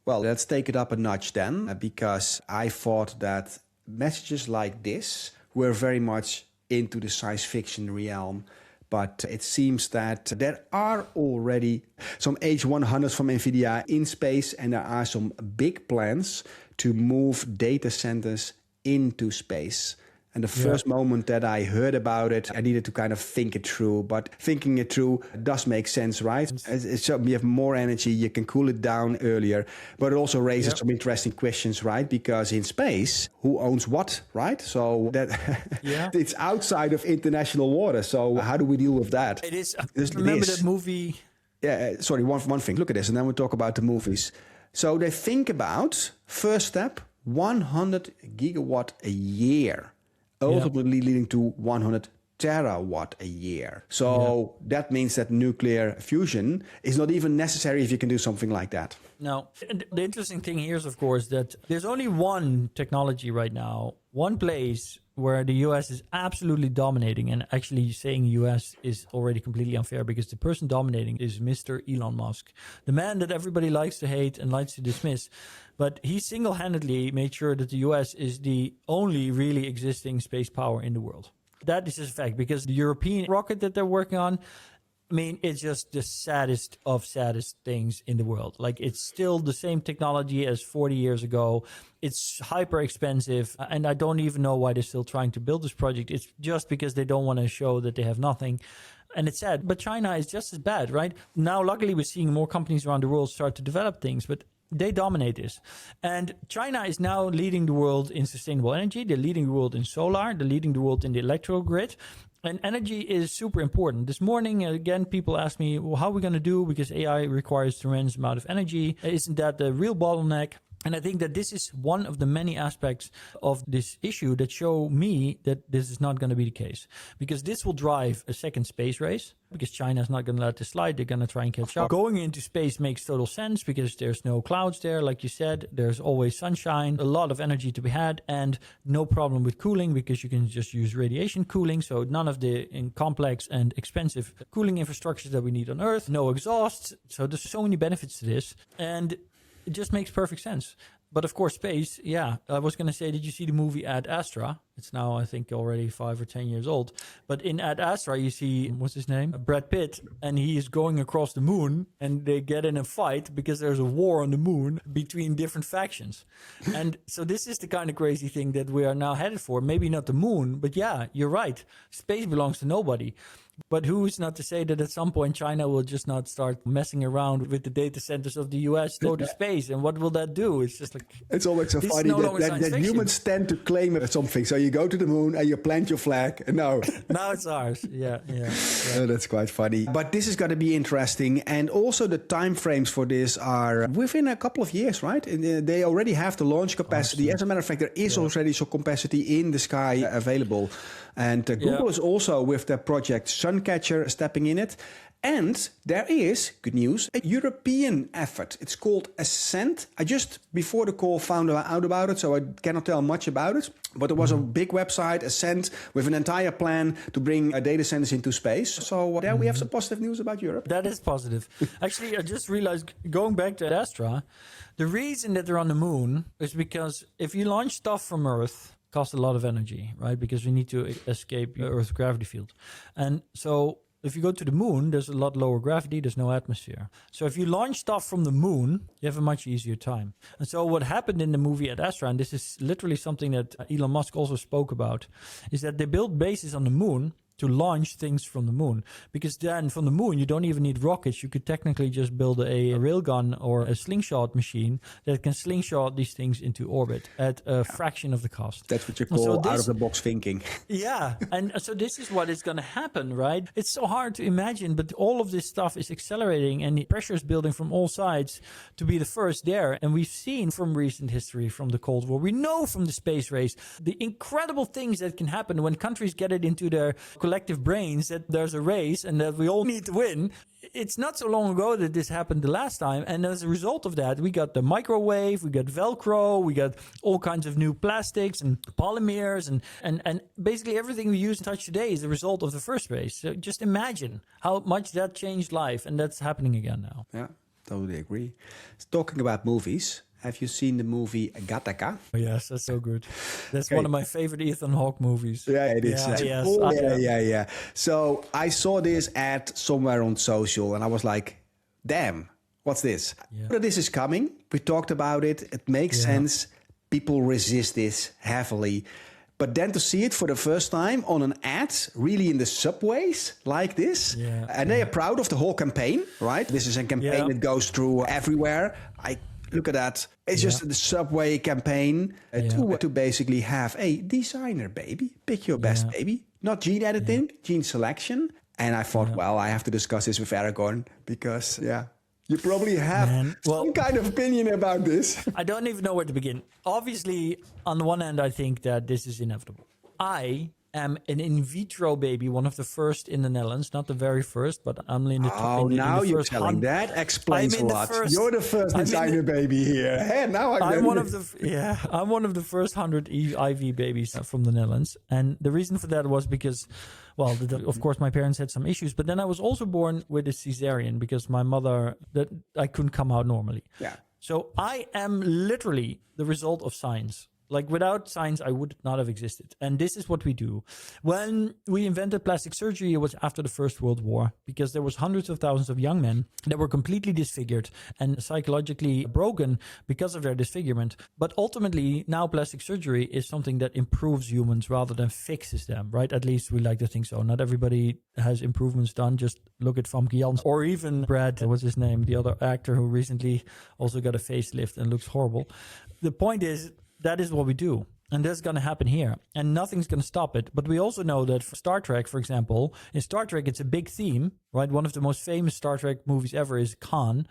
Well, let's take it up a notch then, because I thought that messages like this were very much into the science fiction realm. But it seems that there are already some H100s from NVIDIA in space, and there are some big plans to move data centers into space. And the first moment that I heard about it, I needed to kind of think it through. But thinking it through does make sense, right? So you have more energy, you can cool it down earlier. But it also raises some interesting questions, right? Because in space, who owns what, right? So that it's outside of international water. So how do we deal with that? It is. Remember that movie? Yeah, sorry, one thing. Look at this, and then we'll talk about the movies. So they think about, first step, 100 gigawatt a year. Ultimately leading to 100 terawatt a year. So that means that nuclear fusion is not even necessary if you can do something like that. Now, the interesting thing here is, of course, that there's only one technology right now, one place where the US is absolutely dominating, and actually saying US is already completely unfair because the person dominating is Mr. Elon Musk, the man that everybody likes to hate and likes to dismiss. But he single-handedly made sure that the US is the only really existing space power in the world. That is just a fact, because the European rocket that they're working on, I mean, it's just the saddest of saddest things in the world. Like, it's still the same technology as 40 years ago. It's hyper expensive. And I don't even know why they're still trying to build this project. It's just because they don't want to show that they have nothing. And it's sad. But China is just as bad, right? Now, luckily, we're seeing more companies around the world start to develop things. But they dominate this. And China is now leading the world in sustainable energy. They're leading the world in solar. They're leading the world in the electrical grid. And energy is super important. This morning, again, people asked me, well, how are we going to do? Because AI requires tremendous amount of energy. Isn't that the real bottleneck? And I think that this is one of the many aspects of this issue that show me that this is not going to be the case. Because this will drive a second space race. Because China is not going to let this slide. They're going to try and catch up. Going into space makes total sense because there's no clouds there. Like you said, there's always sunshine, a lot of energy to be had, and no problem with cooling because you can just use radiation cooling. So none of the complex and expensive cooling infrastructures that we need on Earth. No exhaust. So there's so many benefits to this. And it just makes perfect sense. But of course, space, I was going to say, did you see the movie Ad Astra? It's now, I think, already 5 or 10 years old. But in Ad Astra, you see, what's his name? Brad Pitt. And he is going across the moon and they get in a fight because there's a war on the moon between different factions. And so this is the kind of crazy thing that we are now headed for. Maybe not the moon, but yeah, you're right. Space belongs to nobody. But who is not to say that at some point China will just not start messing around with the data centers of the US, go to space? And what will that do? It's just like... It's always so funny that humans tend to claim something. So you go to the moon and you plant your flag. And now it's ours. Yeah. Oh, that's quite funny. But this is going to be interesting. And also the time frames for this are within a couple of years, right? They already have the launch capacity. As a matter of fact, there is already some capacity in the sky available. And Google is also with their project Suncatcher stepping in it. And there is, good news, a European effort. It's called Ascent. I just, before the call, found out about it, so I cannot tell much about it. But there was a big website, Ascent, with an entire plan to bring data centers into space. So there we have some positive news about Europe. That is positive. Actually, I just realized, going back to Astra, the reason that they're on the moon is because if you launch stuff from Earth, it costs a lot of energy, right? Because we need to escape Earth's gravity field. And so if you go to the moon, there's a lot lower gravity, there's no atmosphere. So if you launch stuff from the moon, you have a much easier time. And so what happened in the movie Ad Astra, and this is literally something that Elon Musk also spoke about, is that they built bases on the moon to launch things from the moon. Because then from the moon, you don't even need rockets. You could technically just build a railgun or a slingshot machine that can slingshot these things into orbit at a fraction of the cost. That's what you call out-of-the-box thinking. Yeah, and so this is what is going to happen, right? It's so hard to imagine, but all of this stuff is accelerating and the pressure is building from all sides to be the first there. And we've seen from recent history, from the Cold War, we know from the space race, the incredible things that can happen when countries get it into their collective brains that there's a race and that we all need to win. It's not so long ago that this happened the last time. And as a result of that, we got the microwave, we got Velcro, we got all kinds of new plastics and polymers and basically everything we use and touch today is the result of the first race. So just imagine how much that changed life. And that's happening again now. Yeah. totally agree. Talking about movies, have you seen the movie Gattaca? Oh, yes, that's so good. That's Okay. one of my favorite Ethan Hawke movies. Yeah, it is. Yeah, yes. Oh, yeah. So I saw this ad somewhere on social and I was like, damn, what's this? Yeah. But this is coming. We talked about it. It makes sense. People resist this heavily. But then to see it for the first time on an ad, really in the subways like this, and they are proud of the whole campaign, right? This is a campaign that goes through everywhere. I look at that. It's just the subway campaign to basically have a designer baby. Pick your best baby. Not gene editing, gene selection. And I thought, well, I have to discuss this with Aragorn because, you probably have some kind of opinion about this. I don't even know where to begin. Obviously, on the one hand, I think that this is inevitable. I am an in vitro baby, one of the first in the Netherlands, not the very first, but I'm in the Oh, now you're telling that explains a lot. You're the first designer baby here. Hey, now I'm one of the first 100 IV babies from the Netherlands, and the reason for that was because, well, of course, my parents had some issues, but then I was also born with a cesarean because my mother I couldn't come out normally. Yeah. So I am literally the result of science. Like without science, I would not have existed. And this is what we do. When we invented plastic surgery, it was after the First World War, because there was hundreds of thousands of young men that were completely disfigured and psychologically broken because of their disfigurement. But ultimately, now plastic surgery is something that improves humans rather than fixes them, right? At least we like to think so. Not everybody has improvements done. Just look at Famke Janssen or even Brad, what's his name? The other actor who recently also got a facelift and looks horrible. The point is, that is what we do. And that's going to happen here. And nothing's going to stop it. But we also know that for Star Trek, for example, in Star Trek, it's a big theme, right? One of the most famous Star Trek movies ever is Khan.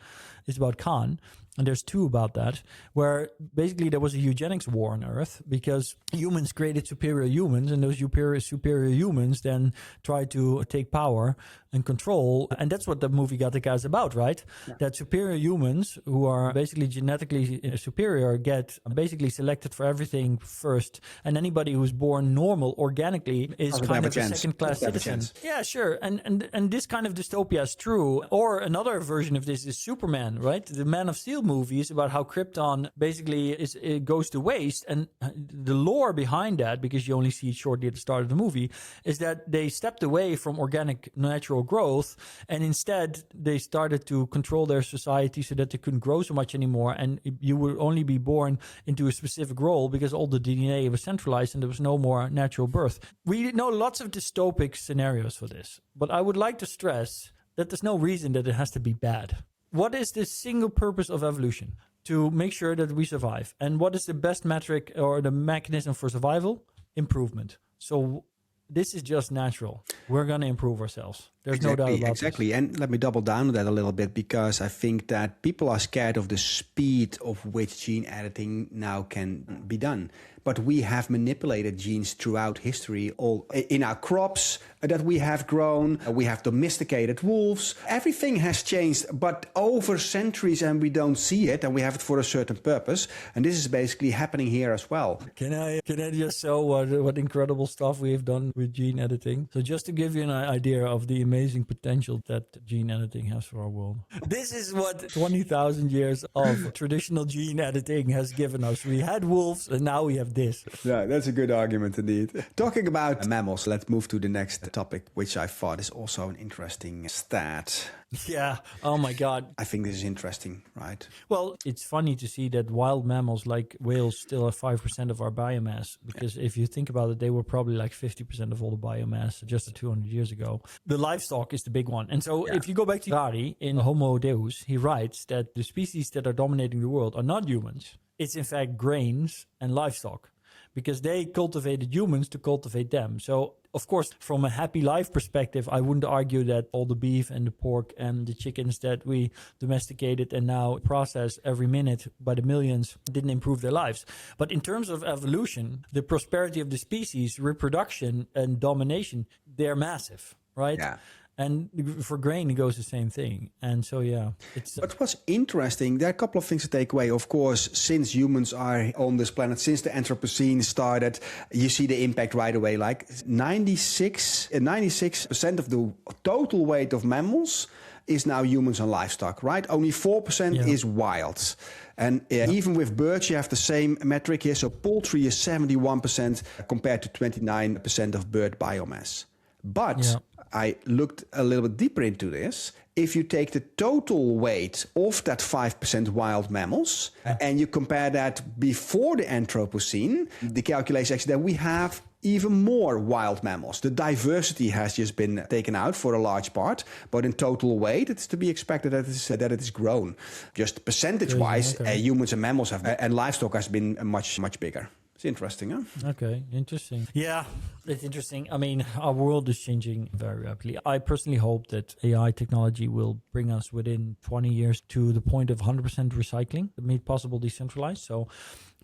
It's about Khan. And there's two about that, where basically there was a eugenics war on Earth because humans created superior humans, and those superior humans then tried to take power and control. And that's what the movie Gattaca is about, right? Yeah. That superior humans who are basically genetically superior get basically selected for everything first. And anybody who's born normal organically is kind of a second-class citizen. Yeah, sure. And this kind of dystopia is true. Or another version of this is Superman, right? The Man of Steel movie is about how Krypton basically it goes to waste, and the lore behind that, because you only see it shortly at the start of the movie, is that they stepped away from organic natural growth, and instead they started to control their society so that they couldn't grow so much anymore, and you would only be born into a specific role because all the DNA was centralized and there was no more natural birth. We know lots of dystopic scenarios for this, but I would like to stress that there's no reason that it has to be bad. What is the single purpose of evolution? To make sure that we survive. And what is the best metric or the mechanism for survival? Improvement. So this is just natural. We're going to improve ourselves. There's no doubt about Exactly. this. And let me double down on that a little bit, because I think that people are scared of the speed of which gene editing now can be done. But we have manipulated genes throughout history, all in our crops that we have grown. We have domesticated wolves. Everything has changed, but over centuries, and we don't see it, and we have it for a certain purpose. And this is basically happening here as well. Can I just show what incredible stuff we have done with gene editing? So just to give you an idea of the amazing potential that gene editing has for our world. This is what 20,000 years of traditional gene editing has given us. We had wolves, and now we have this. Yeah, that's a good argument indeed. Talking about mammals, let's move to the next topic, which I thought is also an interesting stat. Yeah. Oh my God. I think this is interesting, right? Well, it's funny to see that wild mammals like whales still have 5% of our biomass, because if you think about it, they were probably like 50% of all the biomass just 200 years ago. The livestock is the big one. And so if you go back to Dari in Homo Deus, he writes that the species that are dominating the world are not humans. It's in fact grains and livestock, because they cultivated humans to cultivate them. So, of course, from a happy life perspective, I wouldn't argue that all the beef and the pork and the chickens that we domesticated and now process every minute by the millions didn't improve their lives. But in terms of evolution, the prosperity of the species, reproduction and domination, they're massive, right? Yeah. And for grain, it goes the same thing. And so, yeah. But what's interesting, there are a couple of things to take away. Of course, since humans are on this planet, since the Anthropocene started, you see the impact right away. Like 96% of the total weight of mammals is now humans and livestock, right? Only 4% is wild. And even with birds, you have the same metric here. So poultry is 71% compared to 29% of bird biomass. But I looked a little bit deeper into this. If you take the total weight of that 5% wild mammals and you compare that before the Anthropocene, the calculation actually that we have even more wild mammals. The diversity has just been taken out for a large part, but in total weight, it's to be expected that it is grown. Just percentage-wise, humans and mammals and livestock has been much, much bigger. It's interesting, huh? Okay, interesting. Yeah, it's interesting. I mean, our world is changing very rapidly. I personally hope that AI technology will bring us within 20 years to the point of 100% recycling, made possible decentralized. So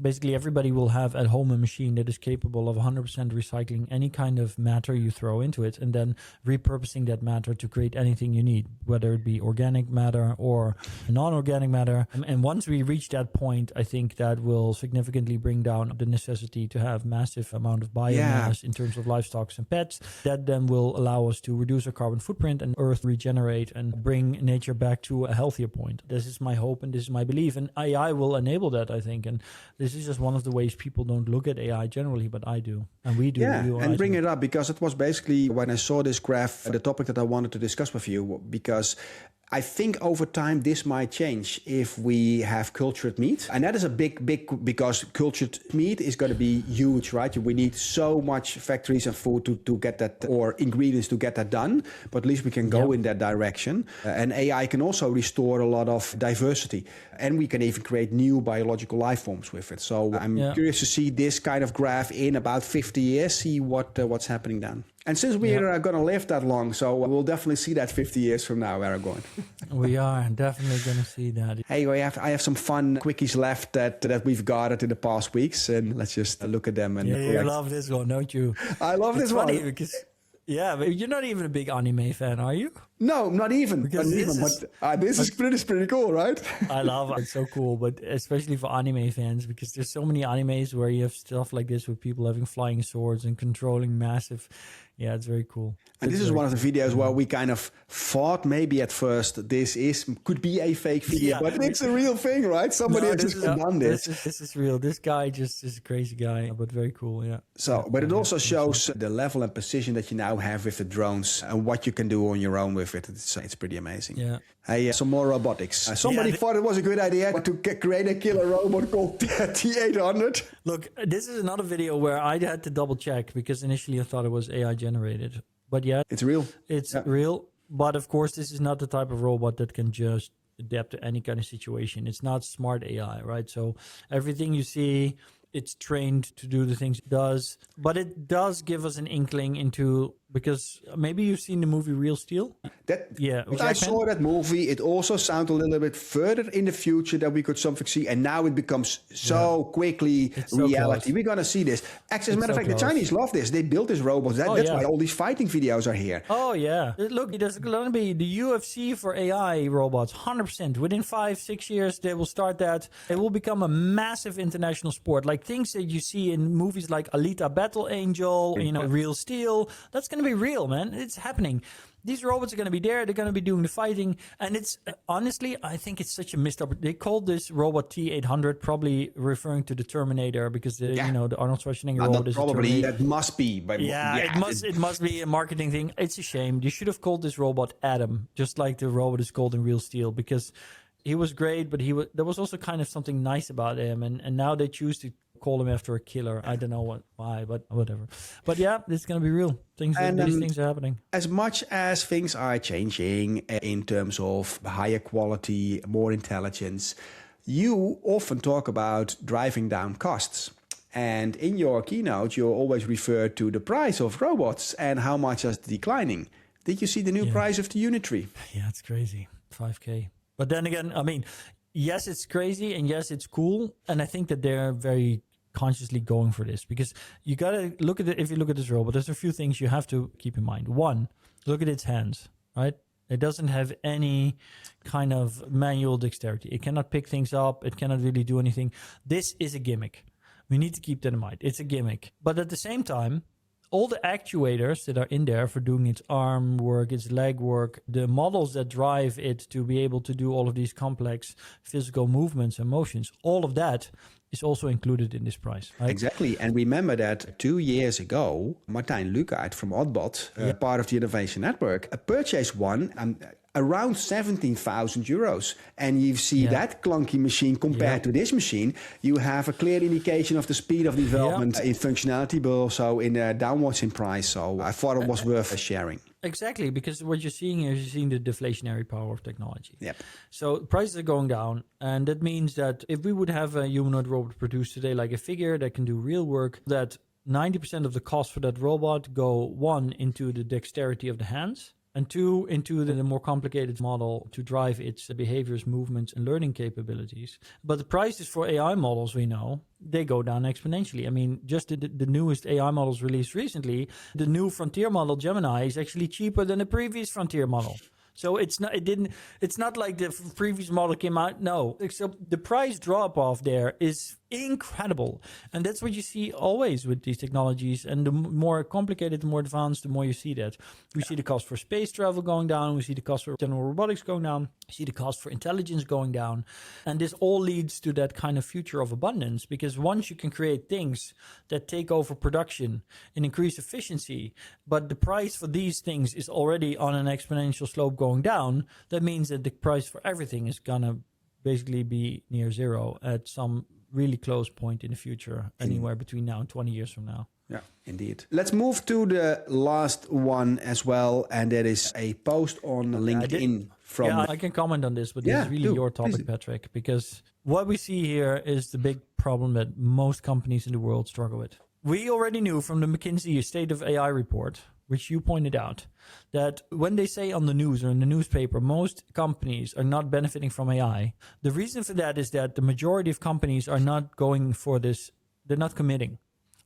basically everybody will have at home a machine that is capable of 100% recycling any kind of matter you throw into it and then repurposing that matter to create anything you need, whether it be organic matter or non-organic matter. And once we reach that point, I think that will significantly bring down the necessity to have massive amount of biomass in terms of livestock and pets. That then will allow us to reduce our carbon footprint and Earth regenerate and bring nature back to a healthier point. This is my hope and this is my belief. And AI will enable that, I think. And this is just one of the ways people don't look at AI generally, but I do. And we do. Yeah, and bring it up because it was basically when I saw this graph, the topic that I wanted to discuss with you, because I think over time this might change if we have cultured meat. And that is a big, because cultured meat is going to be huge, right? We need so much factories and food to get that, or ingredients to get that done. But at least we can go in that direction. And AI can also restore a lot of diversity. And we can even create new biological life forms with it. So I'm curious to see this kind of graph in about 50 years, see what's happening then. And since we're going to live that long, so we'll definitely see that 50 years from now, Aragorn. We are definitely going to see that. Hey, I have some fun quickies left that we've gathered in the past weeks, and let's just look at them. And you love this one, don't you? I love this one. Because, but you're not even a big anime fan, are you? No, not even. Because this is pretty cool, right? I love it. It's so cool, but especially for anime fans, because there's so many animes where you have stuff like this with people having flying swords and controlling massive. Yeah, it's very cool. And this is one of the videos where we kind of thought maybe at first could be a fake video, but it's a real thing, right? Somebody has just done this. This is real. This guy just is a crazy guy, but very cool, yeah. So, but it also shows the level and precision that you now have with the drones and what you can do on your own with it. It's pretty amazing. Yeah. Hey, some more robotics. Somebody thought it was a good idea to create a killer robot called T800. Look, this is another video where I had to double check because initially I thought it was AI generated. But yeah, it's real. It's real. But of course, this is not the type of robot that can just adapt to any kind of situation. It's not smart AI, right? So everything you see, it's trained to do the things it does. But it does give us an inkling into, because maybe you've seen the movie Real Steel? I saw that movie. It also sounded a little bit further in the future that we could something see. And now it becomes so quickly reality. We're going to see this. Actually, as a matter of fact, the Chinese love this. They built this robot. That's why all these fighting videos are here. Oh, yeah. Look, there's going to be the UFC for AI robots, 100%. Within 5-6 years, they will start that. It will become a massive international sport. Like things that you see in movies like Alita Battle Angel, Real Steel. That's going to be real, man. It's happening. These robots are going to be there. They're going to be doing the fighting. And it's honestly, I think it's such a missed opportunity. They called this robot T800, probably referring to the Terminator, because the Arnold Schwarzenegger robot is probably that must be. But it must be a marketing thing. It's a shame. You should have called this robot Adam, just like the robot is called in Real Steel, because he was great, but there was also kind of something nice about him. And now they choose to call him after a killer. I don't know why, but whatever. But yeah, this is going to be real. These things are happening. As much as things are changing in terms of higher quality, more intelligence, you often talk about driving down costs. And in your keynote, you always refer to the price of robots and how much is declining. Did you see the new price of the Unitree? Yeah, it's crazy. $5,000. But then again, I mean, yes, it's crazy and yes, it's cool. And I think that they're very consciously going for this, because you got to look at it. If you look at this robot, there's a few things you have to keep in mind. One, look at its hands, right? It doesn't have any kind of manual dexterity. It cannot pick things up. It cannot really do anything. This is a gimmick. We need to keep that in mind. It's a gimmick. But at the same time, all the actuators that are in there for doing its arm work, its leg work, the models that drive it to be able to do all of these complex physical movements and motions, all of that is also included in this price. Right? Exactly. And remember that 2 years ago, Martijn Lukaert from Oddbot, part of the Innovation Network, purchased one around 17,000 euros. And you see that clunky machine compared to this machine, you have a clear indication of the speed of development in functionality, but also in downwards in price. So I thought it was worth sharing. Exactly, because what you're seeing here is you're seeing the deflationary power of technology. Yep. So prices are going down, and that means that if we would have a humanoid robot produced today, like a figure that can do real work, that 90% of the cost for that robot go, 1, into the dexterity of the hands, and 2, into the more complicated model to drive its behaviors, movements, and learning capabilities. But the prices for AI models, we know, they go down exponentially. I mean, just the newest AI models released recently, the new frontier model, Gemini, is actually cheaper than the previous frontier model. So it's not like the previous model came out. No. So the price drop off there is incredible. And that's what you see always with these technologies. And the more complicated, the more advanced, the more you see that. We see the cost for space travel going down. We see the cost for general robotics going down. We see the cost for intelligence going down. And this all leads to that kind of future of abundance, because once you can create things that take over production and increase efficiency, but the price for these things is already on an exponential slope going down, that means that the price for everything is going to basically be near zero at some really close point in the future, anywhere between now and 20 years from now. Yeah, indeed. Let's move to the last one as well, and that is a post on LinkedIn from... Yeah, I can comment on this, but this is really your topic, Patrick, because what we see here is the big problem that most companies in the world struggle with. We already knew from the McKinsey State of AI report, which you pointed out, that when they say on the news or in the newspaper, most companies are not benefiting from AI. The reason for that is that the majority of companies are not going for this. They're not committing.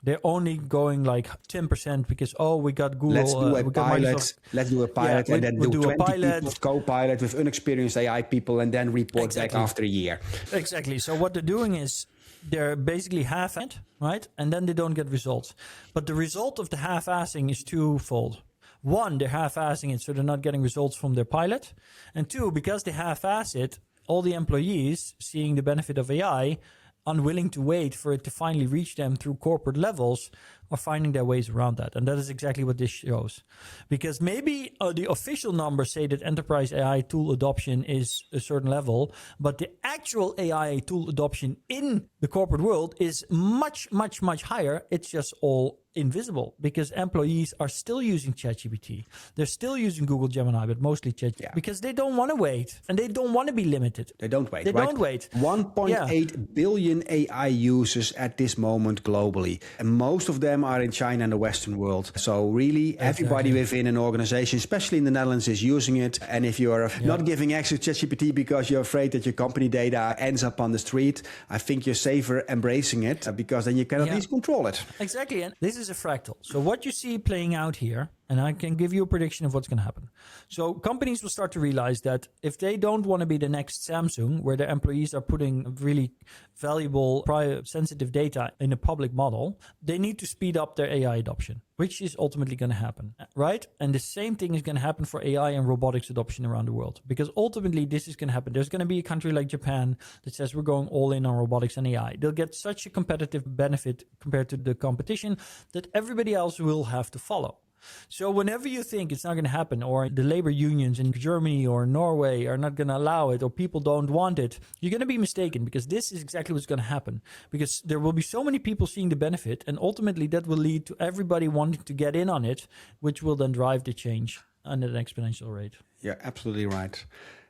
They're only going like 10% because, we got Google. Let's do a pilot. Let's do a pilot and then do 20 people co-pilot with inexperienced AI people and then report back after a year. Exactly. So what they're doing is they're basically half-assed, right? And then they don't get results. But the result of the half-assing is twofold. 1, they're half-assing it, so they're not getting results from their pilot. And 2, because they half-ass it, all the employees, seeing the benefit of AI, unwilling to wait for it to finally reach them through corporate levels, are finding their ways around that. And that is exactly what this shows. Because maybe the official numbers say that enterprise AI tool adoption is a certain level, but the actual AI tool adoption in the corporate world is much, much, much higher. It's just all invisible because employees are still using ChatGPT. They're still using Google Gemini, but mostly ChatGPT because they don't want to wait and they don't want to be limited. They don't wait. They don't wait. 1.8 billion AI users at this moment globally. And most of them are in China and the Western world. So really everybody within an organization, especially in the Netherlands, is using it. And if you're not giving access to ChatGPT because you're afraid that your company data ends up on the street, I think you're safer embracing it because then you can at least control it. Exactly. And this is a fractal. So what you see playing out here, and I can give you a prediction of what's going to happen. So companies will start to realize that if they don't want to be the next Samsung, where their employees are putting really valuable, sensitive data in a public model, they need to speed up their AI adoption, which is ultimately going to happen, right? And the same thing is going to happen for AI and robotics adoption around the world, because ultimately this is going to happen. There's going to be a country like Japan that says we're going all in on robotics and AI. They'll get such a competitive benefit compared to the competition that everybody else will have to follow. So whenever you think it's not going to happen, or the labor unions in Germany or Norway are not going to allow it, or people don't want it, you're going to be mistaken, because this is exactly what's going to happen. Because there will be so many people seeing the benefit, and ultimately that will lead to everybody wanting to get in on it, which will then drive the change at an exponential rate. You're absolutely right.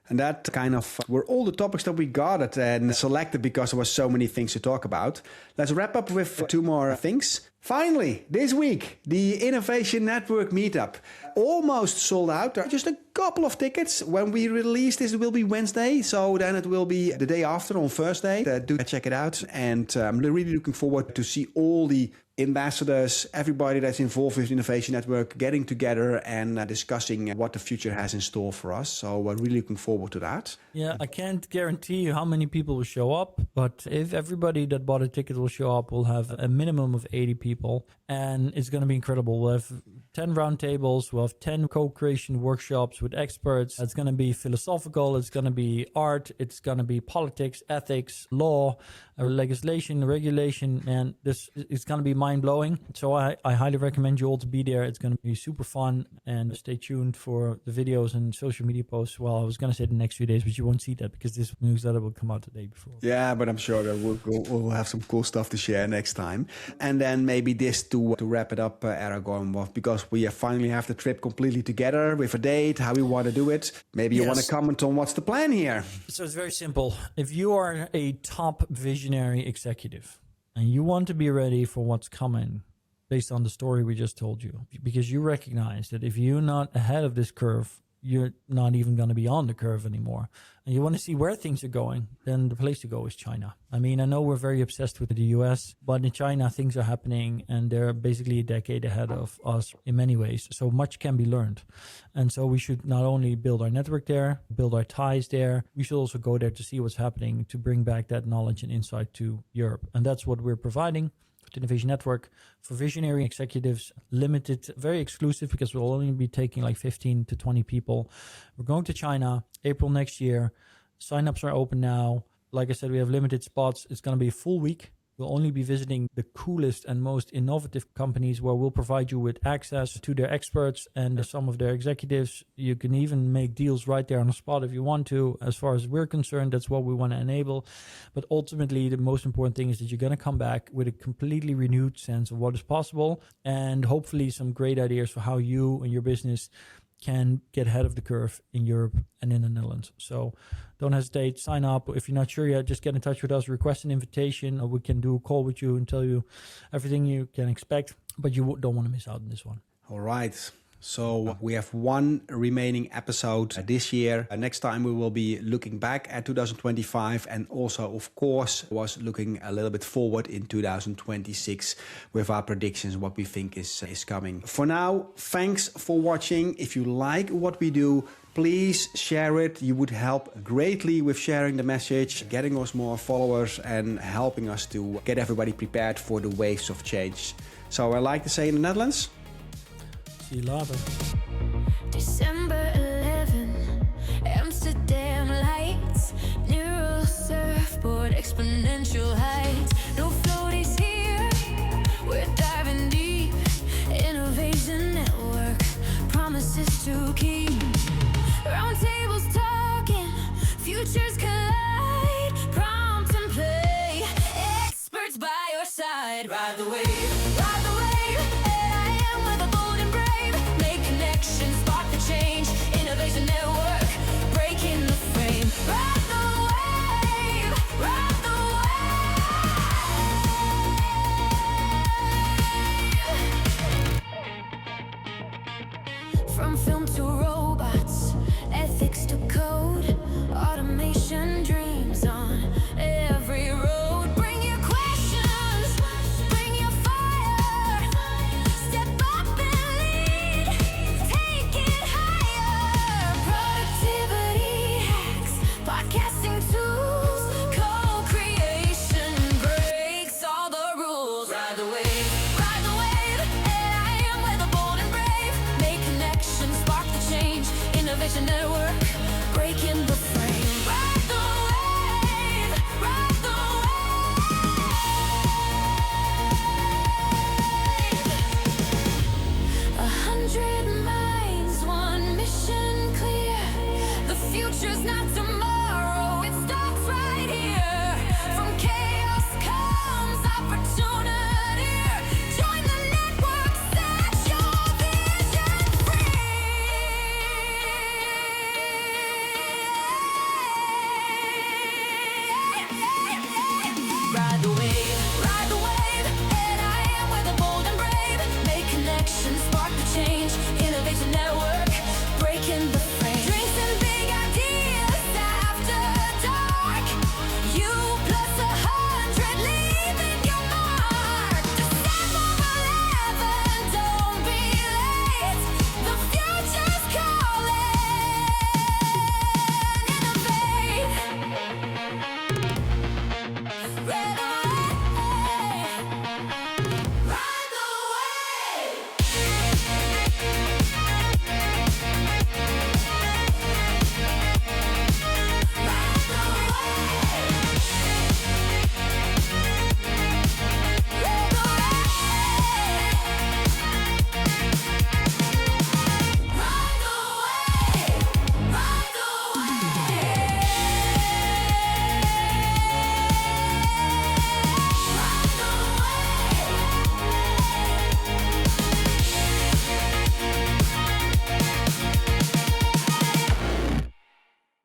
And that kind of were all the topics that we gathered and selected because there were so many things to talk about. Let's wrap up with 2 more things. Finally, this week, the Innovation Network Meetup. Almost sold out. There are just a couple of tickets. When we release this, it will be Wednesday. So then it will be the day after on Thursday. Do check it out. And I'm really looking forward to see all the ambassadors, everybody that's involved with the Innovation Network getting together and discussing what the future has in store for us. So we're really looking forward to that. Yeah, I can't guarantee you how many people will show up, but if everybody that bought a ticket will show up, we'll have a minimum of 80 people people, and it's going to be incredible. We'll have 10 roundtables, we'll have 10 co-creation workshops with experts. It's going to be philosophical, it's going to be art, it's going to be politics, ethics, law, legislation, regulation, and this is going to be mind-blowing. So I highly recommend you all to be there. It's going to be super fun, and stay tuned for the videos and social media posts. Well, I was going to say the next few days, but you won't see that because this newsletter will come out the day before. Yeah, but I'm sure that we'll have some cool stuff to share next time. And then maybe this to wrap it up, Aragorn, because we finally have the trip completely together with a date, how we want to do it. Maybe you want to comment on what's the plan here. So it's very simple. If you are a top visionary executive and you want to be ready for what's coming based on the story we just told you, because you recognize that if you're not ahead of this curve, you're not even going to be on the curve anymore, and you want to see where things are going, then the place to go is China. I mean, I know we're very obsessed with the US, but in China, things are happening and they're basically a decade ahead of us in many ways. So much can be learned. And so we should not only build our network there, build our ties there, we should also go there to see what's happening, to bring back that knowledge and insight to Europe. And that's what we're providing. Innovation Network for visionary executives, limited, very exclusive, because we'll only be taking like 15 to 20 people. We're going to China April next year. Signups are open now. Like I said, we have limited spots. It's going to be a full week. We'll only be visiting the coolest and most innovative companies, where we'll provide you with access to their experts and some of their executives. You can even make deals right there on the spot if you want to. As far as we're concerned, that's what we want to enable. But ultimately, the most important thing is that you're going to come back with a completely renewed sense of what is possible, and hopefully some great ideas for how you and your business can get ahead of the curve in Europe and in the Netherlands. So don't hesitate, sign up. If you're not sure yet, just get in touch with us, request an invitation, or we can do a call with you and tell you everything you can expect, but you don't want to miss out on this one. All right. So we have one remaining episode this year. Next time we will be looking back at 2025, and also, of course, was looking a little bit forward in 2026 with our predictions, what we think is coming. For now, thanks for watching. If you like what we do, please share it. You would help greatly with sharing the message, getting us more followers, and helping us to get everybody prepared for the waves of change. So I like to say in the Netherlands, see you later. December 11, Amsterdam lights, neural surfboard, exponential heights. No floaties here, we're diving deep. Innovation network, promises to keep. Round tables talking, futures collide. Prompt and play, experts by your side. Ride the wave, ride the wave. Innovation network, breaking the frame. Ride the wave, ride the wave. From film to robots, ethics to code, automation dreams on every road. Bring your questions, bring your fire. Step up and lead, take it higher. Productivity hacks, podcasting tools, co-creation breaks all the rules. Ride the wave, AM with a bold and brave. Make connections, spark the change. Innovation network, breaking the frame. Ride the wave, ride the wave. 100 minds, one mission clear. The future's not tomorrow, it starts right here. From chaos comes opportunity. Join the network, set your vision free. Ride the wave.